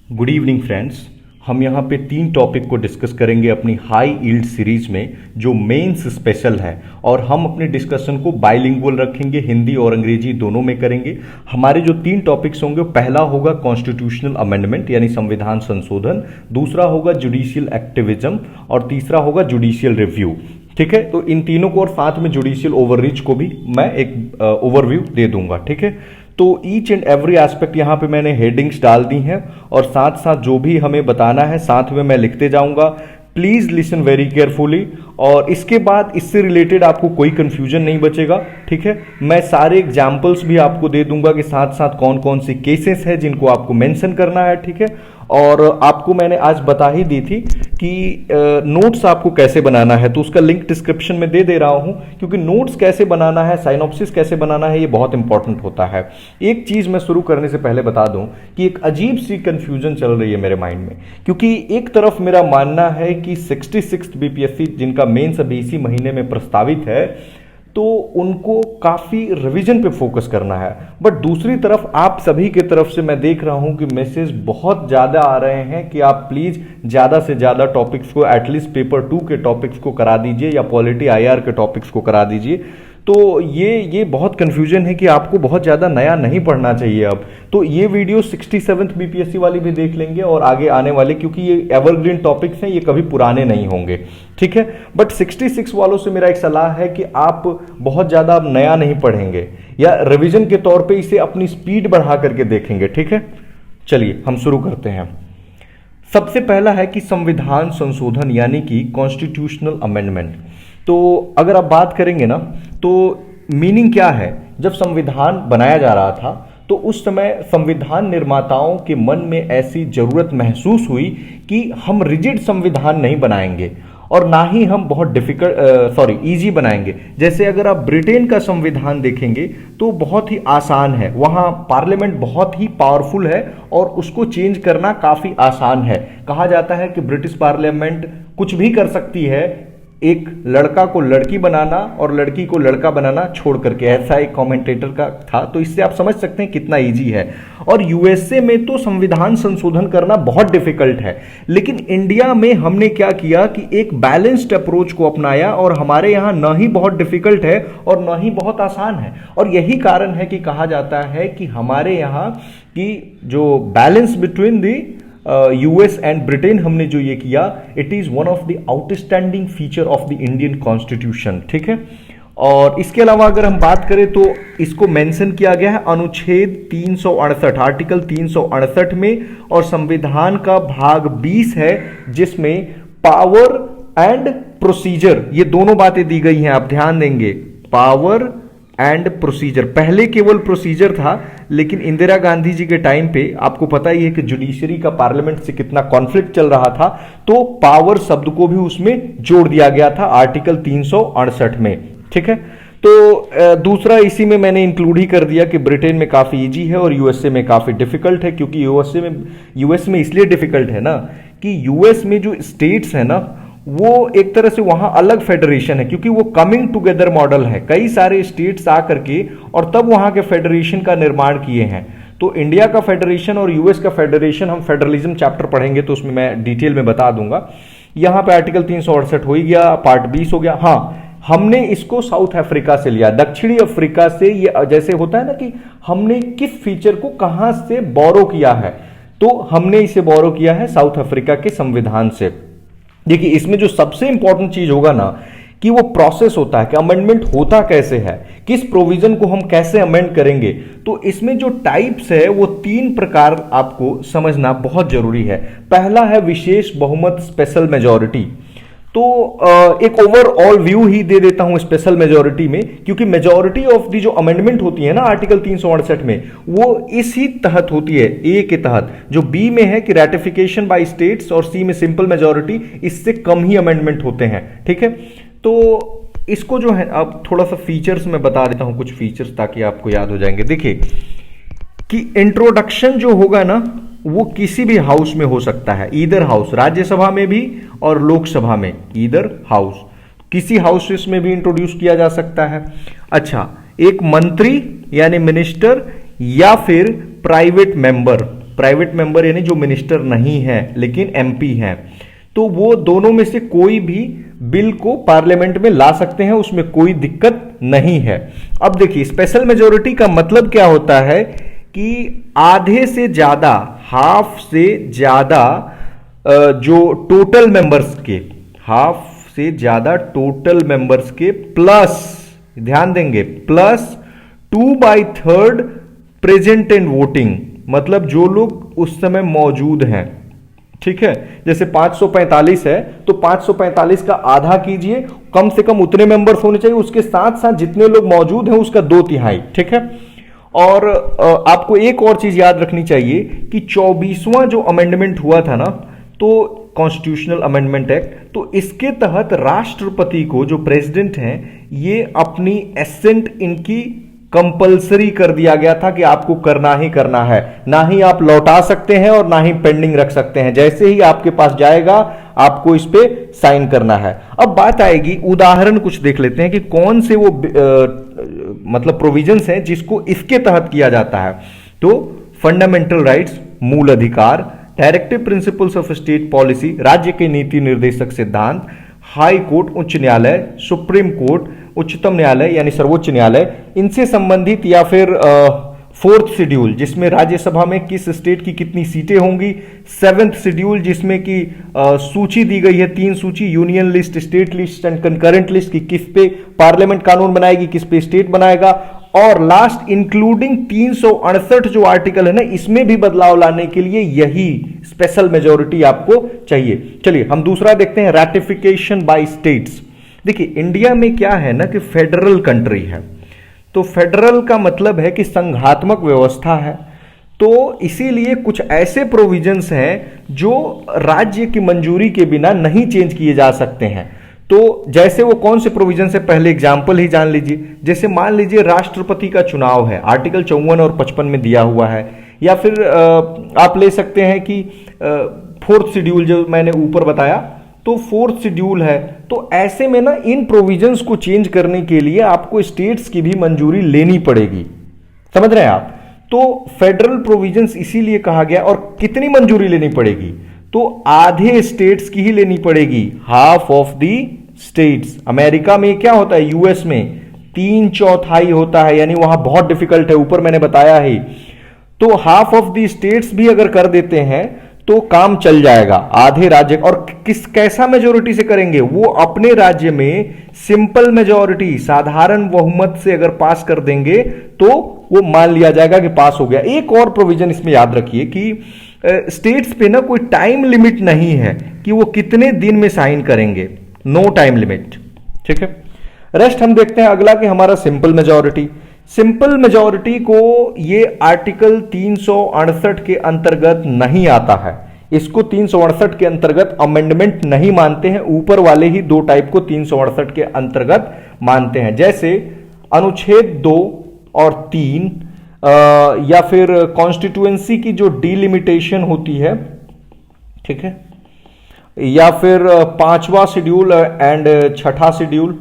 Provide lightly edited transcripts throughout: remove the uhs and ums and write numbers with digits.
Good evening friends. हम यहाँ पे 3 टॉपिक को डिस्कस करेंगे अपनी हाई यील्ड सीरीज में, जो मेंस स्पेशल है। और हम अपने डिस्कशन को बाइलिंगुअल रखेंगे, हिंदी और अंग्रेजी दोनों में करेंगे। हमारे जो 3 टॉपिक्स होंगे, पहला होगा कॉन्स्टिट्यूशनल अमेंडमेंट यानी संविधान संशोधन, दूसरा होगा जुडिशियल एक्टिविज्म और तीसरा होगा जुडिशियल रिव्यू। ठीक है, तो इन तीनों को और साथ में जुडिशियल ओवररीच को भी मैं एक ओवरव्यू दे दूंगा। ठीक है, तो ईच एंड एवरी एस्पेक्ट यहाँ पे मैंने हेडिंग्स डाल दी हैं और साथ साथ जो भी हमें बताना है साथ में मैं लिखते जाऊंगा। प्लीज लिसन वेरी केयरफुली और इसके बाद इससे रिलेटेड आपको कोई कंफ्यूजन नहीं बचेगा। ठीक है, मैं सारे एग्जाम्पल्स भी आपको दे दूंगा कि साथ साथ कौन कौन सी केसेस है जिनको आपको मेंशन करना है। ठीक है, और आपको मैंने आज बता ही दी थी कि नोट्स आपको कैसे बनाना है, तो उसका लिंक डिस्क्रिप्शन में दे दे रहा हूं, क्योंकि नोट्स कैसे बनाना है, साइनॉप्सिस कैसे बनाना है, ये बहुत इंपॉर्टेंट होता है। एक चीज मैं शुरू करने से पहले बता दूं कि एक अजीब सी कंफ्यूजन चल रही है मेरे माइंड में, क्योंकि एक तरफ मेरा मानना है कि 66th बीपीएससी जिनका मेंस अभी इसी महीने में प्रस्तावित है, तो उनको काफी रिवीजन पे फोकस करना है। बट दूसरी तरफ आप सभी की तरफ से मैं देख रहा हूं कि मैसेज बहुत ज्यादा आ रहे हैं कि आप प्लीज ज्यादा से ज्यादा टॉपिक्स को, एटलीस्ट पेपर 2 के टॉपिक्स को करा दीजिए या पॉलिटी आईआर के टॉपिक्स को करा दीजिए। तो ये बहुत कंफ्यूजन है कि आपको बहुत ज़्यादा नया नहीं पढ़ना चाहिए अब। तो ये वीडियो 67th बीपीएससी वाली भी देख लेंगे और आगे आने वाले, क्योंकि ये एवरग्रीन टॉपिक्स हैं, ये कभी पुराने नहीं होंगे। ठीक है, बट 66 वालों से मेरा एक सलाह है कि आप बहुत ज़्यादा नया नहीं पढ़ेंगे या रिविजन के तौर पे इसे अपनी स्पीड बढ़ा करके देखेंगे। ठीक है, चलिए हम शुरू करते हैं। सबसे पहला है कि संविधान संशोधन यानी कि कॉन्स्टिट्यूशनल अमेंडमेंट। तो अगर आप बात करेंगे ना, तो मीनिंग क्या है। जब संविधान बनाया जा रहा था तो उस समय संविधान निर्माताओं के मन में ऐसी जरूरत महसूस हुई कि हम रिजिड संविधान नहीं बनाएंगे और ना ही हम बहुत इजी बनाएंगे। जैसे अगर आप ब्रिटेन का संविधान देखेंगे तो बहुत ही आसान है, वहां पार्लियामेंट बहुत ही पावरफुल है और उसको चेंज करना काफी आसान है। कहा जाता है कि ब्रिटिश पार्लियामेंट कुछ भी कर सकती है, एक लड़का को लड़की बनाना और लड़की को लड़का बनाना छोड़ करके, ऐसा एक कमेंटेटर का था। तो इससे आप समझ सकते हैं कितना इजी है। और यूएसए में तो संविधान संशोधन करना बहुत डिफिकल्ट है, लेकिन इंडिया में हमने क्या किया कि एक बैलेंस्ड अप्रोच को अपनाया और हमारे यहाँ न ही बहुत डिफिकल्ट है और न ही बहुत आसान है। और यही कारण है कि कहा जाता है कि हमारे यहाँ की जो balance between the US and Britain हमने जो ये किया, it is one of the outstanding feature of the Indian constitution. ठीक है, और इसके अलावा अगर हम बात करें तो इसको मेंशन किया गया है अनुच्छेद 368, आर्टिकल 368 में, और संविधान का भाग 20 है जिसमें पावर एंड प्रोसीजर, ये दोनों बातें दी गई हैं। आप ध्यान देंगे, पावर एंड प्रोसीजर। पहले केवल प्रोसीजर था, लेकिन इंदिरा गांधी जी के टाइम पे आपको पता ही है कि जुडिशरी का पार्लियामेंट से कितना कॉन्फ्लिक्ट चल रहा था, तो पावर शब्द को भी उसमें जोड़ दिया गया था आर्टिकल 368 में। ठीक है, तो दूसरा इसी में मैंने इंक्लूड ही कर दिया कि ब्रिटेन में काफी इजी है और यूएसए में काफी डिफिकल्ट है। क्योंकि यूएस में इसलिए डिफिकल्ट है ना कि यूएस में जो स्टेट्स है ना, वो एक तरह से वहां अलग फेडरेशन है, क्योंकि वो कमिंग टुगेदर मॉडल है। कई सारे स्टेट्स आकर के और तब वहां के फेडरेशन का निर्माण किए हैं। तो इंडिया का फेडरेशन और यूएस का फेडरेशन, हम फेडरलिज्म चैप्टर पढ़ेंगे तो उसमें मैं डिटेल में बता दूंगा। यहां पे आर्टिकल 368 हो ही गया, पार्ट 20 हो गया। हाँ, हमने इसको साउथ अफ्रीका से लिया, दक्षिणी अफ्रीका से। ये जैसे होता है ना कि हमने किस फीचर को कहां से बोरो किया है, तो हमने इसे बोरो किया है साउथ अफ्रीका के संविधान से। देखिए, इसमें जो सबसे इंपॉर्टेंट चीज होगा ना कि वो प्रोसेस होता है कि अमेंडमेंट होता कैसे है, किस प्रोविजन को हम कैसे अमेंड करेंगे। तो इसमें जो टाइप्स है वो 3 प्रकार आपको समझना बहुत जरूरी है। पहला है विशेष बहुमत, स्पेशल मेजॉरिटी। तो एक ओवरऑल व्यू ही दे देता हूं स्पेशल मेजॉरिटी में, क्योंकि मेजॉरिटी ऑफ दी जो अमेंडमेंट होती है ना आर्टिकल 368 में, वो इसी तहत होती है, ए के तहत। जो बी में है कि रैटिफिकेशन बाय स्टेट्स, और सी में सिंपल मेजॉरिटी, इससे कम ही अमेंडमेंट होते हैं। ठीक है, तो इसको जो है अब थोड़ा सा फीचर्स में बता देता हूं, कुछ फीचर्स, ताकि आपको याद हो जाएंगे। देखिए कि इंट्रोडक्शन जो होगा ना वो किसी भी हाउस में हो सकता है, ईदर हाउस, राज्यसभा में भी और लोकसभा में, ईदर हाउस, किसी हाउसेस में भी इंट्रोड्यूस किया जा सकता है। अच्छा, एक मंत्री यानी मिनिस्टर या फिर प्राइवेट मेंबर, प्राइवेट मेंबर यानी जो मिनिस्टर नहीं है लेकिन एमपी हैं, तो वो दोनों में से कोई भी बिल को पार्लियामेंट में ला सकते हैं, उसमें कोई दिक्कत नहीं है। अब देखिए स्पेशल मेजोरिटी का मतलब क्या होता है कि आधे से ज्यादा, हाफ से ज्यादा जो टोटल मेंबर्स के, हाफ से ज्यादा टोटल मेंबर्स के प्लस, ध्यान देंगे, प्लस 2/3 प्रेजेंट एंड वोटिंग, मतलब जो लोग उस समय मौजूद हैं। ठीक है, जैसे 545 है तो 545 का आधा कीजिए, कम से कम उतने मेंबर्स होने चाहिए, उसके साथ साथ जितने लोग मौजूद हैं उसका 2/3। ठीक है, और आपको एक और चीज याद रखनी चाहिए कि 24वां जो अमेंडमेंट हुआ था ना, तो कॉन्स्टिट्यूशनल अमेंडमेंट एक्ट, तो इसके तहत राष्ट्रपति को, जो प्रेसिडेंट हैं, ये अपनी एसेंट इनकी कंपलसरी कर दिया गया था कि आपको करना ही करना है, ना ही आप लौटा सकते हैं और ना ही पेंडिंग रख सकते हैं, जैसे ही आपके पास जाएगा आपको इस पे साइन करना है। अब बात आएगी, उदाहरण कुछ देख लेते हैं कि कौन से वो मतलब प्रोविजंस हैं जिसको इसके तहत किया जाता है। तो फंडामेंटल राइट्स, मूल अधिकार, directive principles of state policy, राज्य के नीति निर्देशक सिद्धांत, हाई कोर्ट, उच्च न्यायालय, सुप्रीम कोर्ट, उच्चतम न्यायालय यानी सर्वोच्च न्यायालय, इनसे संबंधित, या फिर फोर्थ शेड्यूल जिसमें राज्यसभा में किस स्टेट की कितनी सीटें होंगी, सेवेंथ शेड्यूल जिसमें कि सूची दी गई है, 3 सूची, union list, state list and concurrent list की, किस पे पार्लियामेंट कानून बनाएगी, किस पे स्टेट बनाएगा, और लास्ट इंक्लूडिंग 368 जो आर्टिकल है ना, इसमें भी बदलाव लाने के लिए यही स्पेशल मेजोरिटी आपको चाहिए। चलिए हम दूसरा देखते हैं, रैटिफिकेशन बाय स्टेट्स। देखिए इंडिया में क्या है ना कि फेडरल कंट्री है, तो फेडरल का मतलब है कि संघात्मक व्यवस्था है, तो इसीलिए कुछ ऐसे प्रोविजंस हैं जो राज्य की मंजूरी के बिना नहीं चेंज किए जा सकते हैं। तो जैसे वो कौन से प्रोविजन से, पहले एग्जाम्पल ही जान लीजिए। जैसे मान लीजिए राष्ट्रपति का चुनाव है, आर्टिकल 54 और 55 में दिया हुआ है, या फिर आप ले सकते हैं कि फोर्थ शेड्यूल जो मैंने ऊपर बताया, तो फोर्थ शेड्यूल है, तो ऐसे में ना इन प्रोविजंस को चेंज करने के लिए आपको स्टेट्स की भी मंजूरी लेनी पड़ेगी। समझ रहे हैं आप? तो फेडरल प्रोविजंस इसीलिए कहा गया, और कितनी मंजूरी लेनी पड़ेगी, तो आधे स्टेट्स की ही लेनी पड़ेगी, half of the states. America में क्या होता है, यूएस में 3/4 होता है, यानी वहां बहुत डिफिकल्ट है, ऊपर मैंने बताया ही। तो हाफ ऑफ दी स्टेट्स भी अगर कर देते हैं तो काम चल जाएगा, आधे राज्य। और कैसा मेजोरिटी से करेंगे, वो अपने राज्य में सिंपल मेजोरिटी, साधारण बहुमत से अगर पास कर देंगे तो वो मान लिया जाएगा कि पास हो गया। एक और प्रोविजन इसमें याद रखिए कि स्टेट्स पे ना कोई टाइम लिमिट नहीं है कि वो कितने दिन में साइन करेंगे, नो टाइम लिमिट। ठीक है, रेस्ट हम देखते हैं अगला कि हमारा सिंपल मेजोरिटी। सिंपल मेजोरिटी को ये आर्टिकल 368 के अंतर्गत नहीं आता है, इसको 368 के अंतर्गत अमेंडमेंट नहीं मानते हैं, ऊपर वाले ही 2 टाइप को 368 के अंतर्गत मानते हैं, जैसे अनुच्छेद 2 और 3, या फिर कॉन्स्टिट्यूएंसी की जो डिलिमिटेशन होती है, ठीक है, या फिर 5वां शेड्यूल एंड 6ठा शेड्यूल।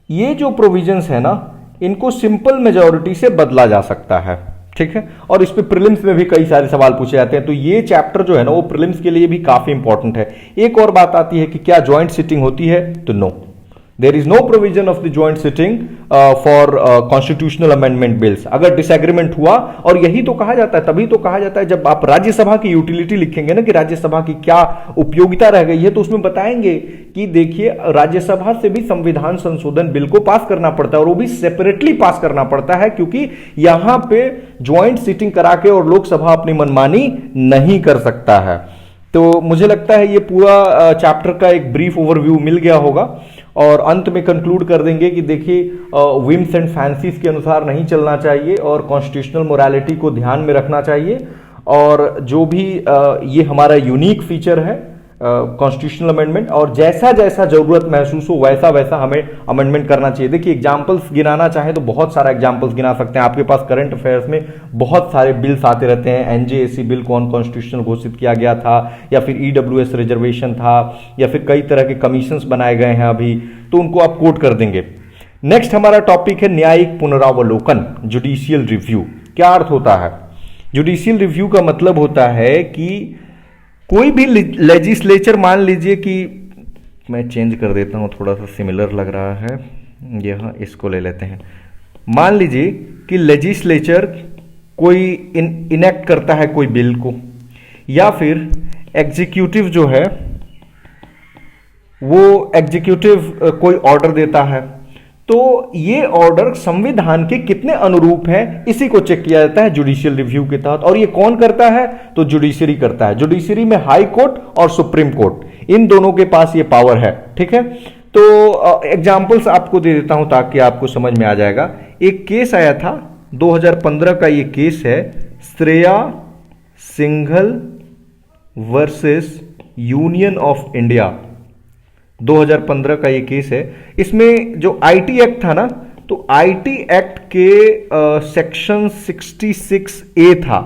ये जो प्रोविजंस है ना, इनको सिंपल मेजॉरिटी से बदला जा सकता है। ठीक है, और इस पे प्रीलिम्स में भी कई सारे सवाल पूछे जाते हैं, तो ये चैप्टर जो है ना वो प्रीलिम्स के लिए भी काफी इंपॉर्टेंट है। एक और बात आती है कि क्या ज्वाइंट सिटिंग होती है, तो no, there is no provision of the joint sitting for constitutional amendment bills. अगर डिसएग्रीमेंट हुआ, और यही तो कहा जाता है, तभी तो कहा जाता है जब आप राज्यसभा की यूटिलिटी लिखेंगे ना कि राज्यसभा की क्या उपयोगिता रह गई है, तो उसमें बताएंगे कि देखिए राज्यसभा से भी संविधान संशोधन बिल को पास करना पड़ता है, और वो भी सेपरेटली पास करना पड़ता है, क्योंकि यहां पे ज्वाइंट सिटिंग करा के और लोकसभा अपनी मनमानी नहीं कर सकता है। तो मुझे लगता है ये पूरा चैप्टर का एक ब्रीफ ओवरव्यू मिल गया होगा, और अंत में कंक्लूड कर देंगे कि देखिए विम्स एंड फैंसीज के अनुसार नहीं चलना चाहिए, और कॉन्स्टिट्यूशनल मोरालिटी को ध्यान में रखना चाहिए, और जो भी ये हमारा यूनिक फीचर है कॉन्स्टिट्यूशनल अमेंडमेंट, और जैसा जैसा जरूरत महसूस हो वैसा वैसा हमें अमेंडमेंट करना चाहिए। देखिए एग्जांपल्स गिनाना चाहे तो बहुत सारा एग्जांपल्स गिना सकते हैं, आपके पास करंट अफेयर्स में बहुत सारे बिल्स आते रहते हैं। एनजेएसी बिल को अनकॉन्स्टिट्यूशनल घोषित किया गया था, या फिर ईडब्ल्यूएस रिजर्वेशन था, या फिर कई तरह के कमीशंस बनाए गए हैं अभी, तो उनको आप कोट कर देंगे। नेक्स्ट हमारा टॉपिक है न्यायिक पुनरावलोकन, जुडिशियल रिव्यू। क्या अर्थ होता है, जुडिशियल रिव्यू का मतलब होता है कि कोई भी लेजिस्लेचर, मान लीजिए कि मैं चेंज कर देता हूं, थोड़ा सा सिमिलर लग रहा है, यहां इसको ले लेते हैं। मान लीजिए कि लेजिस्लेचर कोई इनेक्ट करता है कोई बिल को, या फिर एग्जीक्यूटिव जो है वो एग्जीक्यूटिव कोई ऑर्डर देता है, तो ये ऑर्डर संविधान के कितने अनुरूप है इसी को चेक किया जाता है जुडिशियल रिव्यू के तहत। और ये कौन करता है? तो जुडिशरी करता है। जुडिशरी में हाई कोर्ट और सुप्रीम कोर्ट, इन दोनों के पास ये पावर है। ठीक है, तो एग्जांपल्स आपको दे देता हूं ताकि आपको समझ में आ जाएगा। एक केस आया था 2015 का, ये केस है Shreya Singhal versus union of India. 2015 का ये केस है। इसमें जो आईटी एक्ट था ना, तो आईटी एक्ट के सेक्शन 66A था,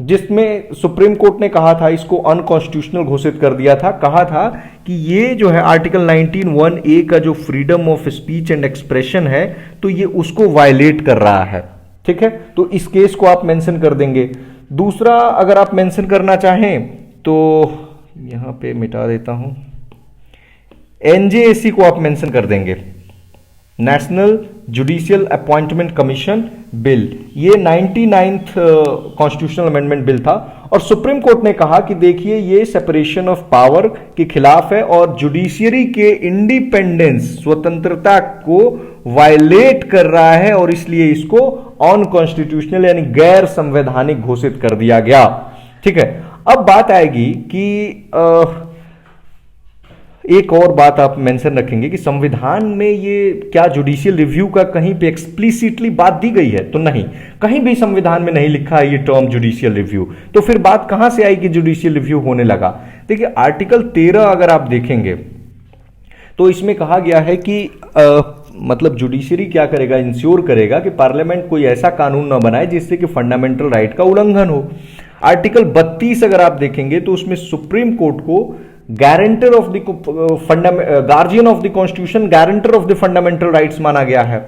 जिसमें सुप्रीम कोर्ट ने कहा था, इसको अनकॉन्स्टिट्यूशनल घोषित कर दिया था। कहा था कि ये जो है आर्टिकल 19(1)A का जो freedom of speech and expression है, तो ये उसको वायलेट कर रहा है। ठीक है, तो इस केस को आप मेंशन कर देंगे। दूसरा अगर आप मेंशन करना चाहें तो यहां पे मिटा देता हूं, एनजेएसी को आप मेंशन कर देंगे, national judicial appointment commission bill. ये 99th कॉन्स्टिट्यूशनल अमेंडमेंट बिल था, और सुप्रीम कोर्ट ने कहा कि देखिए ये सेपरेशन ऑफ पावर के खिलाफ है और जुडिशियरी के इंडिपेंडेंस, स्वतंत्रता को वायलेट कर रहा है, और इसलिए इसको अनकॉन्स्टिट्यूशनल यानी गैर संवैधानिक घोषित कर दिया गया। ठीक है, अब बात आएगी कि एक और बात आप मेंशन रखेंगे कि संविधान में ये क्या जुडिशियल रिव्यू का कहीं पे एक्सप्लिसिटली बात दी गई है? तो नहीं, कहीं भी संविधान में नहीं लिखा है ये टर्म जुडिशियल रिव्यू। तो फिर बात कहां से आई कि जुडिशियल रिव्यू होने लगा? देखिए आर्टिकल 13 अगर आप देखेंगे तो इसमें कहा गया है कि मतलब जुडिशरी क्या करेगा, इंश्योर करेगा कि पार्लियामेंट कोई ऐसा कानून ना बनाए जिससे कि फंडामेंटल राइट का उल्लंघन हो। आर्टिकल 32 अगर आप देखेंगे तो उसमें सुप्रीम कोर्ट को guarantor of the guardian of the constitution, guarantor of the fundamental rights माना गया है।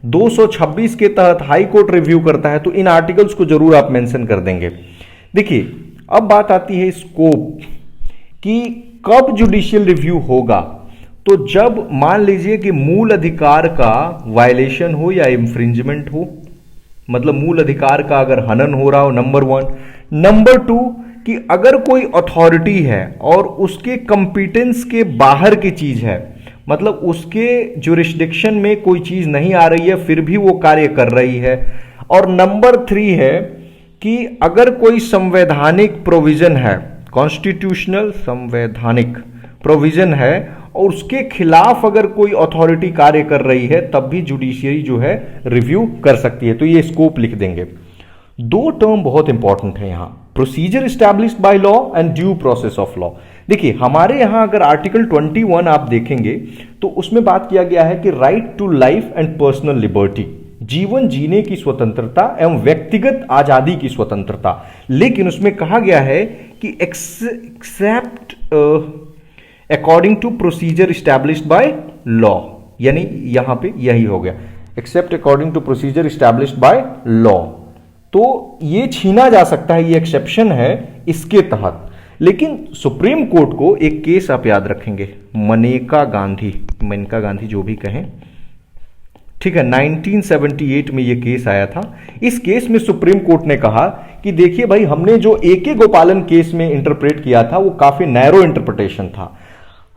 226 के तहत हाई कोर्ट रिव्यू करता है, तो इन आर्टिकल्स को जरूर आप मेंशन कर देंगे। देखिए अब बात आती है स्कोप कि कब जुडिशियल रिव्यू होगा। तो जब मान लीजिए कि मूल अधिकार का वायलेशन हो या इंफ्रिंजमेंट हो, मतलब मूल अधिकार का अगर हनन हो रहा हो, नंबर 1। नंबर 2 कि अगर कोई अथॉरिटी है और उसके कंपिटेंस के बाहर की चीज है, मतलब उसके जुरिस्डिक्शन में कोई चीज नहीं आ रही है फिर भी वो कार्य कर रही है। और नंबर 3 है कि अगर कोई संवैधानिक प्रोविजन है, कॉन्स्टिट्यूशनल संवैधानिक प्रोविजन है, और उसके खिलाफ अगर कोई अथॉरिटी कार्य कर रही है तब भी जुडिशियरी जो है रिव्यू कर सकती है। तो ये स्कोप लिख देंगे। 2 टर्म बहुत इंपॉर्टेंट है यहां, procedure established by law and due process of law. देखिए हमारे यहां अगर आर्टिकल 21 आप देखेंगे तो उसमें बात किया गया है कि right to life and personal liberty, जीवन जीने की स्वतंत्रता एवं व्यक्तिगत आजादी की स्वतंत्रता। लेकिन उसमें कहा गया है कि except according to procedure established by law, यानी यहां पे यही हो गया, except according to procedure established by law. तो ये छीना जा सकता है, ये एक्सेप्शन है इसके तहत। लेकिन सुप्रीम कोर्ट को एक केस आप याद रखेंगे, मनेका गांधी जो भी कहें, ठीक है, 1978 में ये केस आया था। इस केस में सुप्रीम कोर्ट ने कहा कि देखिए भाई, हमने जो ए.के. गोपालन केस में इंटरप्रेट किया था वो काफी नैरो इंटरप्रिटेशन था।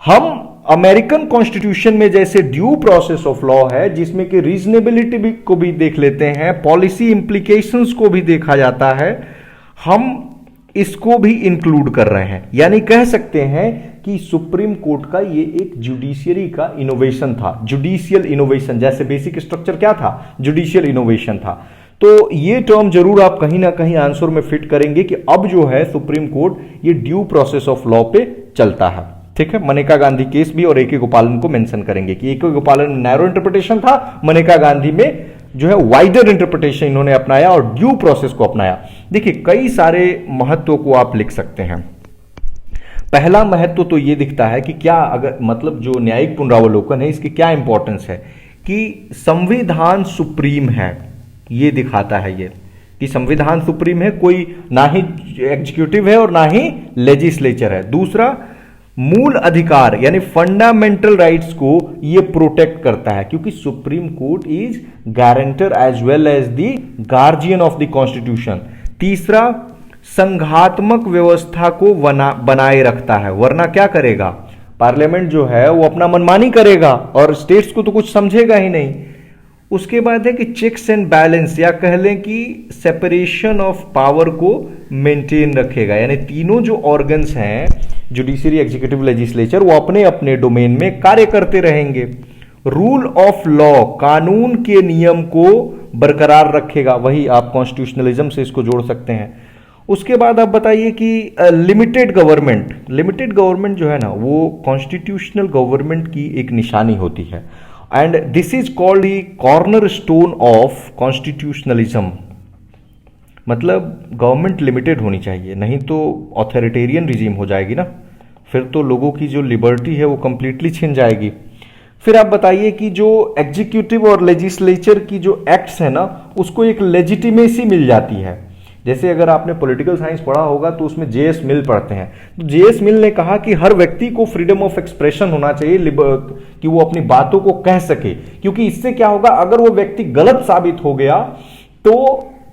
हम अमेरिकन कॉन्स्टिट्यूशन में जैसे ड्यू प्रोसेस ऑफ लॉ है जिसमें कि रीजनेबिलिटी को भी देख लेते हैं, पॉलिसी इंप्लीकेशंस को भी देखा जाता है, हम इसको भी इंक्लूड कर रहे हैं। यानी कह सकते हैं कि सुप्रीम कोर्ट का ये एक जुडिशियरी का इनोवेशन था, जुडिशियल इनोवेशन। जैसे बेसिक स्ट्रक्चर क्या था, जुडिशियल इनोवेशन था। तो ये टर्म जरूर आप कहीं ना कहीं आंसर में फिट करेंगे कि अब जो है सुप्रीम कोर्ट ये ड्यू प्रोसेस ऑफ लॉ पे चलता है। ठीक है, मनेका गांधी केस भी और ए.के. गोपालन को मेंशन करेंगे कि ए.के. गोपालन में नैरो इंटरप्रिटेशन था, मनेका गांधी में जो है वाइडर इंटरप्रिटेशन इन्होंने अपनाया और ड्यू प्रोसेस को अपनाया। देखिए कई सारे महत्व को आप लिख सकते हैं। पहला महत्व तो ये दिखता है कि क्या अगर मतलब जो न्यायिक पुनरावलोकन है इसकी क्या इंपॉर्टेंस है कि संविधान सुप्रीम है, ये दिखाता है ये कि संविधान सुप्रीम है, कोई ना ही एग्जीक्यूटिव है और ना ही लेजिस्लेचर है। दूसरा, मूल अधिकार यानी फंडामेंटल राइट्स को ये प्रोटेक्ट करता है, क्योंकि Supreme Court is guarantor as well as the guardian of the constitution. तीसरा, संघात्मक व्यवस्था को बनाए रखता है, वरना क्या करेगा, पार्लियामेंट जो है वो अपना मनमानी करेगा और स्टेट्स को तो कुछ समझेगा ही नहीं। उसके बाद है कि चेक्स एंड बैलेंस, या कह लें कि सेपरेशन ऑफ पावर को मेंटेन रखेगा, यानी तीनों जो ऑर्गन्स हैं, जुडिशरी, एग्जीक्यूटिव, लेजिस्लेचर, वो अपने अपने डोमेन में कार्य करते रहेंगे। रूल ऑफ लॉ, कानून के नियम को बरकरार रखेगा, वही आप कॉन्स्टिट्यूशनलिज्म से इसको जोड़ सकते हैं। उसके बाद आप बताइए कि लिमिटेड गवर्नमेंट जो है ना, वो कॉन्स्टिट्यूशनल गवर्नमेंट की एक निशानी होती है, and this is called the corner stone of constitutionalism. मतलब गवर्नमेंट लिमिटेड होनी चाहिए, नहीं तो ऑथोरिटेरियन रिजीम हो जाएगी ना, फिर तो लोगों की जो लिबर्टी है वो कंप्लीटली छिन जाएगी। फिर आप बताइए कि जो एग्जीक्यूटिव और लेजिस्लेचर की जो एक्ट्स है ना, उसको एक लेजिटिमेसी मिल जाती है। जैसे अगर आपने पॉलिटिकल साइंस पढ़ा होगा तो उसमें जेएस मिल पढ़ते हैं, तो जेएस मिल ने कहा कि हर व्यक्ति को फ्रीडम ऑफ एक्सप्रेशन होना चाहिए, कि वो अपनी बातों को कह सके, क्योंकि इससे क्या होगा, अगर वो व्यक्ति गलत साबित हो गया तो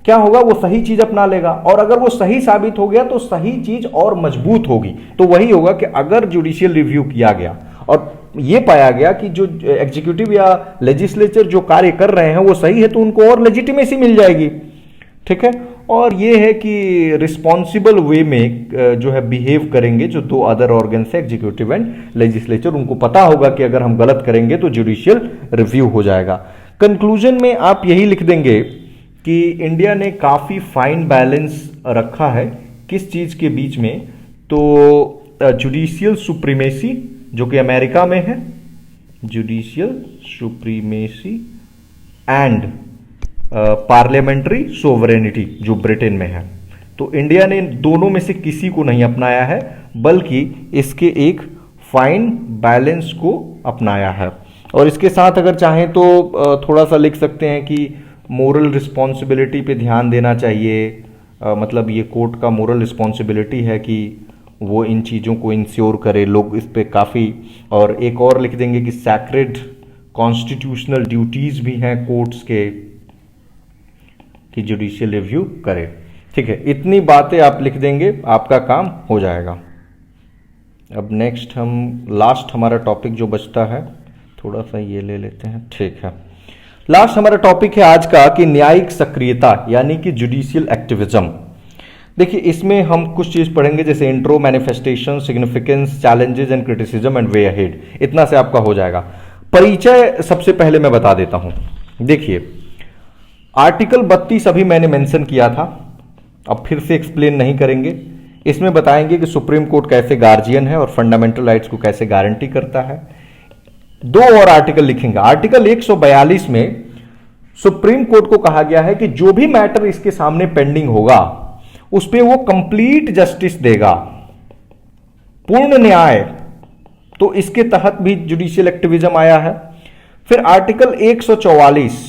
क्या होगा, वो सही चीज अपना लेगा, और अगर वो सही साबित हो गया तो सही चीज और मजबूत होगी। तो वही होगा कि अगर जुडिशियल रिव्यू किया गया और ये पाया गया कि जो एग्जीक्यूटिव या लेजिस्लेचर जो कार्य कर रहे हैं वो सही है, तो उनको और लेजिटिमेसी मिल जाएगी। ठीक है, और ये है कि रिस्पॉन्सिबल वे में जो है बिहेव करेंगे जो दो अदर ऑर्गन्स है, एग्जीक्यूटिव एंड लेजिस्लेचर, उनको पता होगा कि अगर हम गलत करेंगे तो जुडिशियल रिव्यू हो जाएगा। कंक्लूजन में आप यही लिख देंगे कि इंडिया ने काफ़ी फाइन बैलेंस रखा है किस चीज़ के बीच में, तो जुडिशियल सुप्रीमेसी जो कि अमेरिका में है, judicial supremacy, and parliamentary sovereignty जो ब्रिटेन में है। तो इंडिया ने दोनों में से किसी को नहीं अपनाया है, बल्कि इसके एक फाइन बैलेंस को अपनाया है। और इसके साथ अगर चाहें तो थोड़ा सा लिख सकते हैं कि मोरल रिस्पॉन्सिबिलिटी पे ध्यान देना चाहिए, मतलब ये कोर्ट का मोरल रिस्पॉन्सिबिलिटी है कि वो इन चीज़ों को इंश्योर करे, लोग इस पे काफ़ी। और एक और लिख देंगे कि सैक्रेड कॉन्स्टिट्यूशनल ड्यूटीज़ भी हैं कोर्ट्स के, कि जुडिशियल रिव्यू करे। ठीक है, इतनी बातें आप लिख देंगे, आपका काम हो जाएगा। अब नेक्स्ट लास्ट हमारा टॉपिक जो बचता है, थोड़ा सा ये ले लेते हैं। ठीक है, लास्ट हमारा टॉपिक है आज का कि न्यायिक सक्रियता यानी कि जुडिशियल एक्टिविज्म। देखिए, इसमें हम कुछ चीज पढ़ेंगे जैसे intro, manifestation, significance, challenges and criticism and way ahead. इतना से आपका हो जाएगा। परिचय सबसे पहले मैं बता देता हूं। देखिए, आर्टिकल 32 अभी मैंने मेंशन किया था, अब फिर से एक्सप्लेन नहीं करेंगे। इसमें बताएंगे कि सुप्रीम कोर्ट कैसे गार्जियन है और फंडामेंटल राइट्स को कैसे गारंटी करता है। दो और आर्टिकल लिखेंगे। आर्टिकल 142 में सुप्रीम कोर्ट को कहा गया है कि जो भी मैटर इसके सामने पेंडिंग होगा उस पर वो कंप्लीट जस्टिस देगा, पूर्ण न्याय। तो इसके तहत भी जुडिशियल एक्टिविज्म आया है। फिर आर्टिकल 144,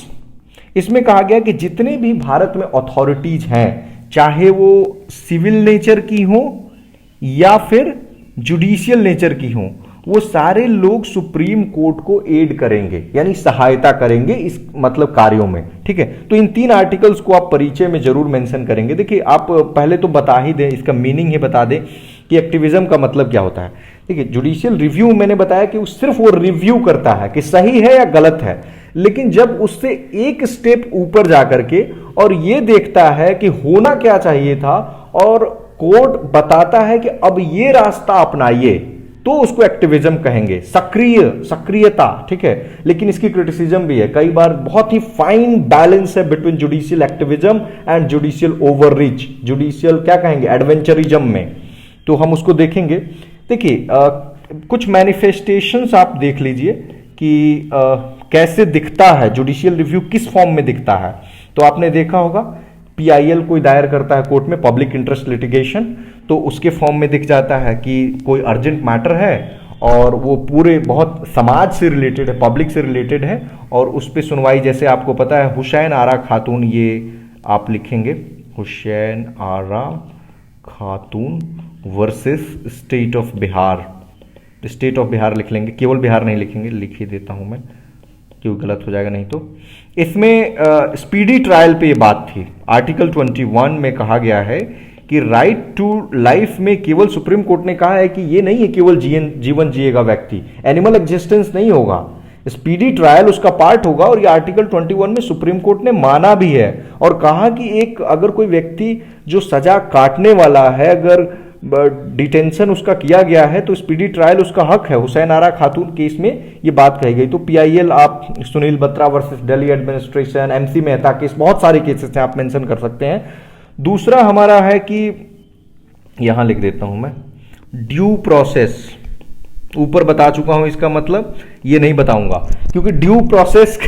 इसमें कहा गया कि जितने भी भारत में अथॉरिटीज हैं, चाहे वो सिविल नेचर की हो या फिर जुडिशियल नेचर की हो, वो सारे लोग सुप्रीम कोर्ट को एड करेंगे, यानी सहायता करेंगे इस मतलब कार्यों में। ठीक है, तो इन 3 आर्टिकल्स को आप परिचय में जरूर मेंशन करेंगे। देखिए, आप पहले तो बता ही दें, इसका मीनिंग ही बता दें कि एक्टिविज्म का मतलब क्या होता है। देखिए, जुडिशियल रिव्यू मैंने बताया कि सिर्फ वो रिव्यू करता है कि सही है या गलत है, लेकिन जब उससे एक स्टेप ऊपर जाकर के और ये देखता है कि होना क्या चाहिए था और कोर्ट बताता है कि अब ये रास्ता अपनाइए, तो उसको एक्टिविज्म कहेंगे, सक्रियता। ठीक है, लेकिन इसकी क्रिटिसिज्म भी है। कई बार बहुत ही फाइन बैलेंस है between judicial activism and judicial overreach, judicial क्या कहेंगे, एडवेंचरिज्म में। तो हम उसको देखेंगे। देखिए, कुछ मैनिफेस्टेशंस आप देख लीजिए कि कैसे दिखता है जुडिशियल रिव्यू, किस फॉर्म में दिखता है। तो आपने देखा होगा, पीआईएल कोई दायर करता है कोर्ट में, पब्लिक इंटरेस्ट लिटिगेशन, तो उसके फॉर्म में दिख जाता है कि कोई अर्जेंट मैटर है और वो पूरे बहुत समाज से रिलेटेड है, पब्लिक से रिलेटेड है, और उस पर सुनवाई, जैसे आपको पता है हुसैन आरा खातून, ये आप लिखेंगे हुसैन आरा खातून versus state of Bihar. State of Bihar लिख लेंगे, केवल बिहार नहीं लिखेंगे, लिख ही देता हूं मैं क्योंकि गलत हो जाएगा नहीं तो। इसमें स्पीडी ट्रायल पे ये बात थी। आर्टिकल 21 में कहा गया है कि राइट टू लाइफ में केवल सुप्रीम कोर्ट ने कहा है कि ये नहीं है केवल जीवन जिएगा व्यक्ति, एनिमल एग्जिस्टेंस नहीं होगा, स्पीडी ट्रायल उसका पार्ट होगा। और ये आर्टिकल 21 में सुप्रीम कोर्ट ने माना भी है और कहा कि एक अगर कोई व्यक्ति जो सजा काटने वाला है, अगर डिटेंशन उसका किया गया है तो स्पीडी ट्रायल उसका हक है। हुसैन आरा खातून केस में ये बात कही गई। तो पीआईएल आप Sunil Batra versus Delhi administration, MC Mehta case, बहुत सारे केसेस हैं, आप मेंशन कर सकते हैं। दूसरा हमारा है कि यहां लिख देता हूं मैं, ड्यू प्रोसेस। ऊपर बता चुका हूं इसका मतलब, ये नहीं बताऊंगा क्योंकि ड्यू प्रोसेस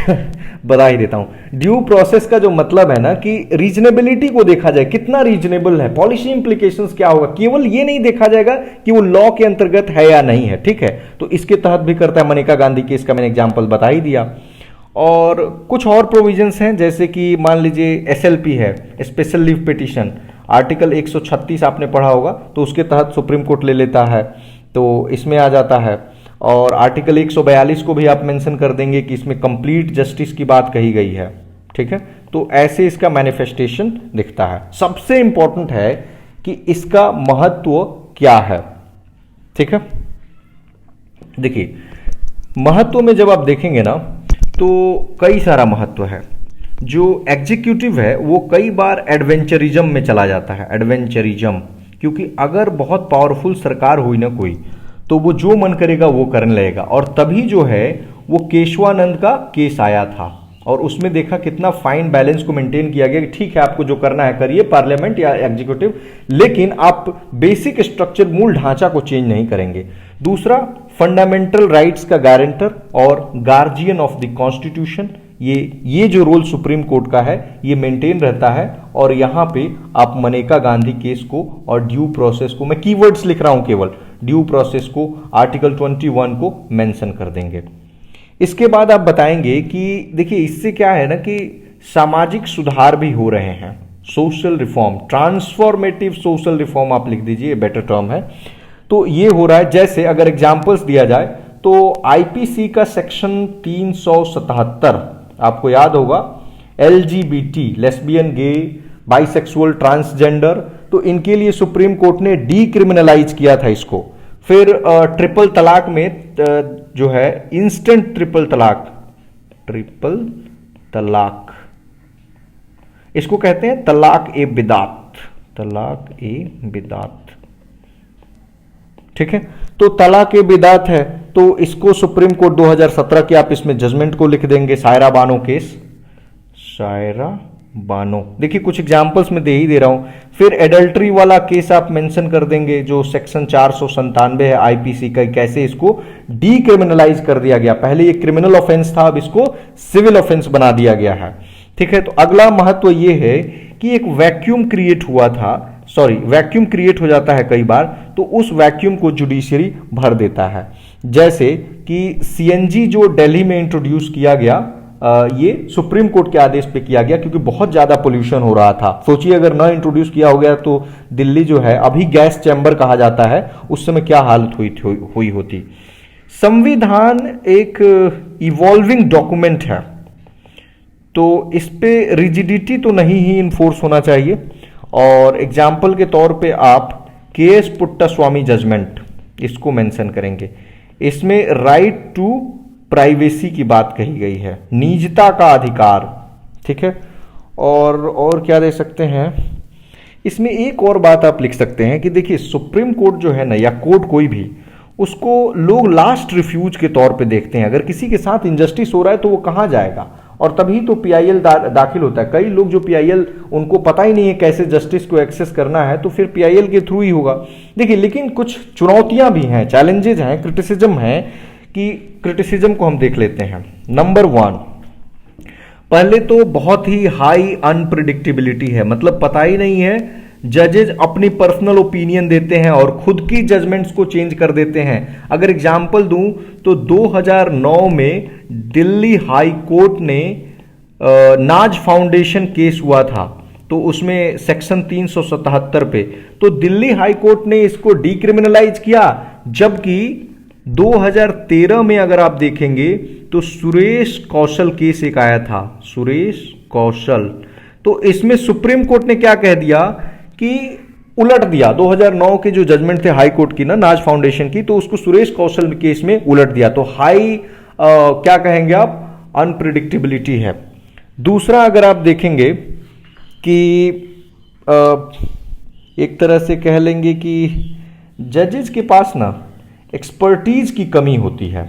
बता ही देता हूं। ड्यू प्रोसेस का जो मतलब है ना कि रीजनेबिलिटी को देखा जाए, कितना रीजनेबल है, पॉलिसी इंप्लीकेशंस क्या होगा, केवल ये नहीं देखा जाएगा कि वो लॉ के अंतर्गत है या नहीं है, ठीक है। तो इसके तहत भी करता है। मनेका गांधी केस का मैंने एग्जाम्पल बता ही दिया। और कुछ और प्रोविजंस हैं जैसे कि मान लीजिए एसएलपी है, स्पेशल लीव पिटीशन, आर्टिकल 136 आपने पढ़ा होगा, तो उसके तहत सुप्रीम कोर्ट ले लेता है, तो इसमें आ जाता है। और आर्टिकल 142 को भी आप मेंशन कर देंगे कि इसमें कंप्लीट जस्टिस की बात कही गई है, ठीक है। तो ऐसे इसका मैनिफेस्टेशन दिखता है। सबसे इंपॉर्टेंट है कि इसका महत्व क्या है, ठीक है। देखिए महत्व में जब आप देखेंगे ना तो कई सारा महत्व है। जो एग्जीक्यूटिव है वो कई बार एडवेंचरिज्म में चला जाता है, एडवेंचरिज्म, क्योंकि अगर बहुत पावरफुल सरकार हुई ना कोई तो वो जो मन करेगा वो करने लगेगा। और तभी जो है वो केशवानंद का केस आया था और उसमें देखा कितना फाइन बैलेंस को मेंटेन किया गया कि ठीक है आपको जो करना है करिए, पार्लियामेंट या एग्जीक्यूटिव, लेकिन आप बेसिक स्ट्रक्चर, मूल ढांचा को चेंज नहीं करेंगे। दूसरा, फंडामेंटल राइट्स का गारंटर और गार्जियन ऑफ द कॉन्स्टिट्यूशन, ये जो रोल सुप्रीम कोर्ट का है ये मेंटेन रहता है। और यहां पे आप मनेका गांधी केस को और ड्यू प्रोसेस को, मैं कीवर्ड्स लिख रहा हूं केवल, ड्यू प्रोसेस को, आर्टिकल 21 को मेंशन कर देंगे। इसके बाद आप बताएंगे कि देखिए इससे क्या है ना कि सामाजिक सुधार भी हो रहे हैं, social reform, transformative social reform आप लिख दीजिए, बेटर टर्म है। तो ये हो रहा है। जैसे अगर एग्जांपल्स दिया जाए तो आईपीसी का सेक्शन 377 आपको याद होगा, एलजीबीटी, लेस्बियन, गे, बाइसेक्सुअल, ट्रांसजेंडर, तो इनके लिए सुप्रीम कोर्ट ने डीक्रिमिनलाइज किया था इसको। फिर ट्रिपल तलाक में जो है इंस्टेंट ट्रिपल तलाक इसको कहते हैं तलाक ए बिदात, ठीक है। तो तलाक ए बिदात है तो इसको सुप्रीम कोर्ट 2017 की आप इसमें जजमेंट को लिख देंगे, सायरा बानो केस, सायरा बानो। देखिए कुछ एग्जांपल्स में दे ही दे रहा हूं। फिर एडल्ट्री वाला केस आप मेंशन कर देंगे जो सेक्शन 497 है आईपीसी का, कैसे इसको डीक्रिमिनलाइज कर दिया गया। पहले ये क्रिमिनल ऑफेंस था, अब इसको सिविल ऑफेंस बना दिया गया है, ठीक है। तो अगला महत्व ये है कि एक वैक्यूम क्रिएट हुआ था, वैक्यूम क्रिएट हो जाता है कई बार, तो उस वैक्यूम को जुडिशरी भर देता है। जैसे कि सीएनजी जो दिल्ली में इंट्रोड्यूस किया गया, ये सुप्रीम कोर्ट के आदेश पे किया गया क्योंकि बहुत ज्यादा पोल्यूशन हो रहा था। सोचिए अगर न इंट्रोड्यूस किया हो गया तो दिल्ली जो है अभी गैस चैम्बर कहा जाता है, उस समय क्या हालत हुई होती। संविधान एक इवॉल्विंग डॉक्यूमेंट है तो इस पे रिजिडिटी तो नहीं ही इन्फोर्स होना चाहिए। और एग्जाम्पल के तौर पे आप केएस पुट्टास्वामी जजमेंट इसको मेंशन करेंगे। इसमें राइट टू प्राइवेसी की बात कही गई है, निजता का अधिकार, ठीक है। और क्या दे सकते हैं इसमें, एक और बात आप लिख सकते हैं कि देखिए सुप्रीम कोर्ट जो है ना या कोर्ट कोई भी, उसको लोग लास्ट रिफ्यूज के तौर पे देखते हैं। अगर किसी के साथ इनजस्टिस हो रहा है तो वो कहां जाएगा, और तभी तो पीआईएल दाखिल होता है। कई लोग जो पीआईएल, उनको पता ही नहीं है कैसे जस्टिस को एक्सेस करना है, तो फिर पीआईएल के थ्रू ही होगा। देखिए लेकिन कुछ चुनौतियां भी हैं, चैलेंजेज हैं, क्रिटिसिज्म है, कि क्रिटिसिज्म को हम देख लेते हैं। नंबर 1, पहले तो बहुत ही हाई अनप्रिडिक्टेबिलिटी है, मतलब पता ही नहीं है, जजेज अपनी पर्सनल ओपिनियन देते हैं और खुद की जजमेंट्स को चेंज कर देते हैं। अगर एग्जांपल दूं तो 2009 में दिल्ली हाई कोर्ट ने नाज फाउंडेशन केस हुआ था, तो उसमें सेक्शन 377 पे तो दिल्ली हाई कोर्ट ने इसको डीक्रिमिनलाइज किया, जबकि 2013 में अगर आप देखेंगे तो सुरेश कौशल केस एक आया था, सुरेश कौशल, तो इसमें सुप्रीम कोर्ट ने क्या कह दिया कि उलट दिया 2009 के जो जजमेंट थे हाई कोर्ट की ना, नाज फाउंडेशन की, तो उसको सुरेश कौशल केस में उलट दिया। तो हाई क्या कहेंगे आप, अनप्रिडिक्टेबिलिटी है। दूसरा अगर आप देखेंगे कि एक तरह से कह लेंगे कि जजेस के पास ना एक्सपर्टीज की कमी होती है,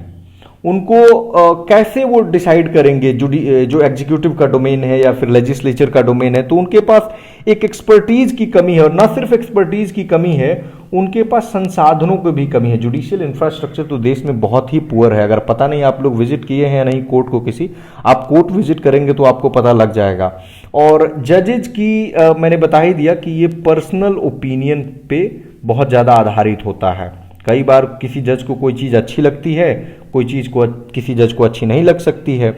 उनको कैसे वो डिसाइड करेंगे, जो एग्जीक्यूटिव का डोमेन है या फिर लेजिस्लेचर का डोमेन है, तो उनके पास एक एक्सपर्टीज की कमी है। और ना सिर्फ एक्सपर्टीज की कमी है, उनके पास संसाधनों की भी कमी है। जुडिशियल इंफ्रास्ट्रक्चर तो देश में बहुत ही पुअर है। अगर पता नहीं आप लोग विजिट किए हैं या नहीं कोर्ट को, किसी आप कोर्ट विजिट करेंगे तो आपको पता लग जाएगा। और जजेज की मैंने बता ही दिया कि ये पर्सनल ओपिनियन पे बहुत ज़्यादा आधारित होता है। कई बार किसी जज को कोई चीज़ अच्छी लगती है, कोई चीज़ को किसी जज को अच्छी नहीं लग सकती है।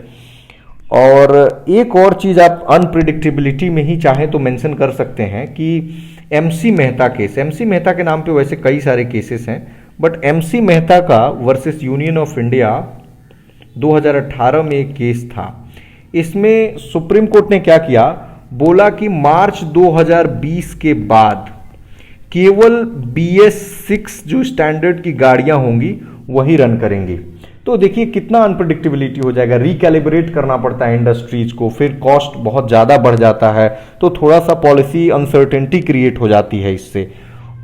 और एक और चीज़ आप अनप्रिडिक्टेबिलिटी में ही चाहें तो मेंशन कर सकते हैं कि MC Mehta case, MC Mehta के नाम पे वैसे कई सारे केसेस हैं, बट एमसी मेहता का वर्सेस यूनियन ऑफ इंडिया 2018 में एक केस था। इसमें सुप्रीम कोर्ट ने क्या किया, बोला कि मार्च 2020 के बाद केवल BS6 जो स्टैंडर्ड की गाड़ियां होंगी वही रन करेंगी। तो देखिए कितना अनप्रिडिक्टेबिलिटी हो जाएगा, रिकैलिब्रेट करना पड़ता है इंडस्ट्रीज को, फिर कॉस्ट बहुत ज़्यादा बढ़ जाता है, तो थोड़ा सा पॉलिसी अनसर्टेनिटी क्रिएट हो जाती है इससे।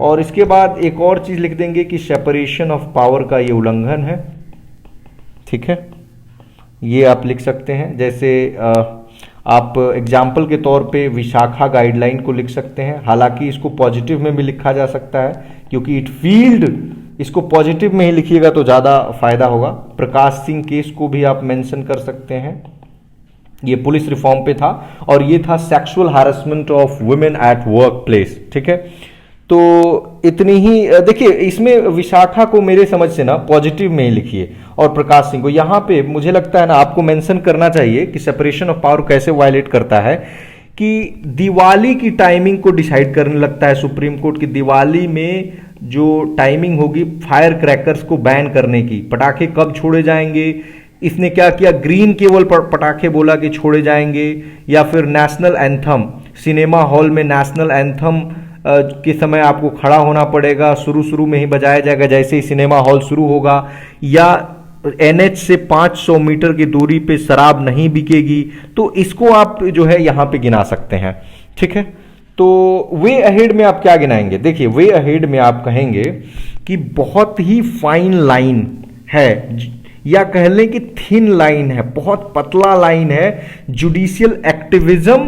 और इसके बाद एक और चीज़ लिख देंगे कि सेपरेशन ऑफ पावर का ये उल्लंघन है, ठीक है, ये आप लिख सकते हैं। जैसे आप एग्जाम्पल के तौर पे विशाखा गाइडलाइन को लिख सकते हैं, हालांकि इसको पॉजिटिव में भी लिखा जा सकता है क्योंकि इट फील्ड, इसको पॉजिटिव में ही लिखिएगा तो ज़्यादा फायदा होगा। प्रकाश सिंह केस को भी आप मेंशन कर सकते हैं, ये पुलिस रिफॉर्म पे था और ये था sexual harassment of women at work place, ठीक है। तो इतनी ही देखिए, इसमें विशाखा को मेरे समझ से ना पॉजिटिव में ही लिखिए और प्रकाश सिंह को यहाँ पे मुझे लगता है ना आपको मेंशन करना चाहिए कि सेपरेशन ऑफ पावर कैसे वायलेट करता है, कि दिवाली की टाइमिंग को डिसाइड करने लगता है सुप्रीम कोर्ट की। दिवाली में जो टाइमिंग होगी फायर क्रैकर्स को बैन करने की, पटाखे कब छोड़े जाएंगे, इसने क्या किया, ग्रीन केवल पटाखे बोला कि छोड़े जाएंगे, या फिर नेशनल एंथम, सिनेमा हॉल में नेशनल एंथम के समय आपको खड़ा होना पड़ेगा, शुरू में ही बजाया जाएगा जैसे ही सिनेमा हॉल शुरू होगा, या NH से 500 मीटर की दूरी पे शराब नहीं बिकेगी। तो इसको आप जो है यहाँ पे गिना सकते हैं, ठीक है। तो वे अहेड में आप क्या गिनाएंगे, देखिए वे अहेड में आप कहेंगे कि बहुत ही फाइन लाइन है, या कह लें कि थिन लाइन है, बहुत पतला लाइन है जुडिशियल एक्टिविज्म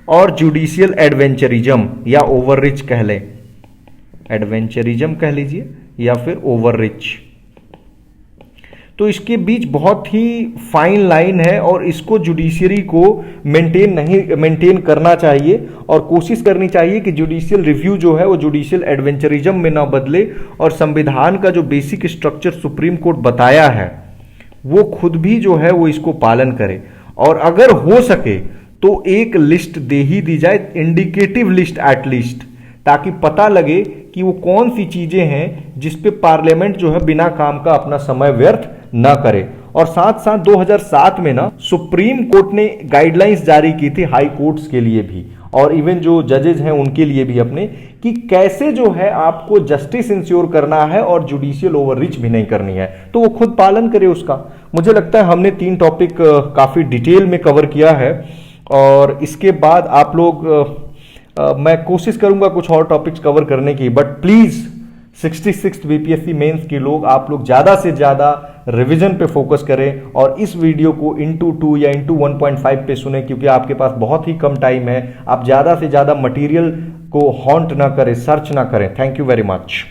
और जुडिशियल एडवेंचरिज्म, या ओवररिच कह लें, एडवेंचरिज्म कह लीजिए या फिर ओवररिच। तो इसके बीच बहुत ही फाइन लाइन है और इसको जुडिशियरी को मेंटेन करना चाहिए और कोशिश करनी चाहिए कि जुडिशियल रिव्यू जो है वो जुडिशियल एडवेंचरिज्म में ना बदले, और संविधान का जो बेसिक स्ट्रक्चर सुप्रीम कोर्ट बताया है वो खुद भी जो है वो इसको पालन करे। और अगर हो सके तो एक लिस्ट दे ही दी जाए, इंडिकेटिव लिस्ट एटलीस्ट, ताकि पता लगे कि वो कौन सी चीजें हैं जिस पे पार्लियामेंट जो है बिना काम का अपना समय व्यर्थ ना करे। और साथ साथ 2007 में ना सुप्रीम कोर्ट ने गाइडलाइंस जारी की थी हाई कोर्ट्स के लिए भी, और इवन जो जजेस हैं उनके लिए भी अपने, कि कैसे जो है आपको जस्टिस इंश्योर करना है और जुडिशियल ओवररीच भी नहीं करनी है, तो वो खुद पालन करे उसका। मुझे लगता है हमने 3 टॉपिक काफी डिटेल में कवर किया है, और इसके बाद आप लोग मैं कोशिश करूंगा कुछ और टॉपिक्स कवर करने की, but please 66th BPSC mains के लोग आप लोग ज्यादा से ज्यादा रिवीजन पे फोकस करें और इस वीडियो को इंटू 2 या इंटू 1.5 पे सुने, क्योंकि आपके पास बहुत ही कम टाइम है। आप ज्यादा से ज्यादा मटेरियल को हॉन्ट ना करें, सर्च ना करें। Thank you very much.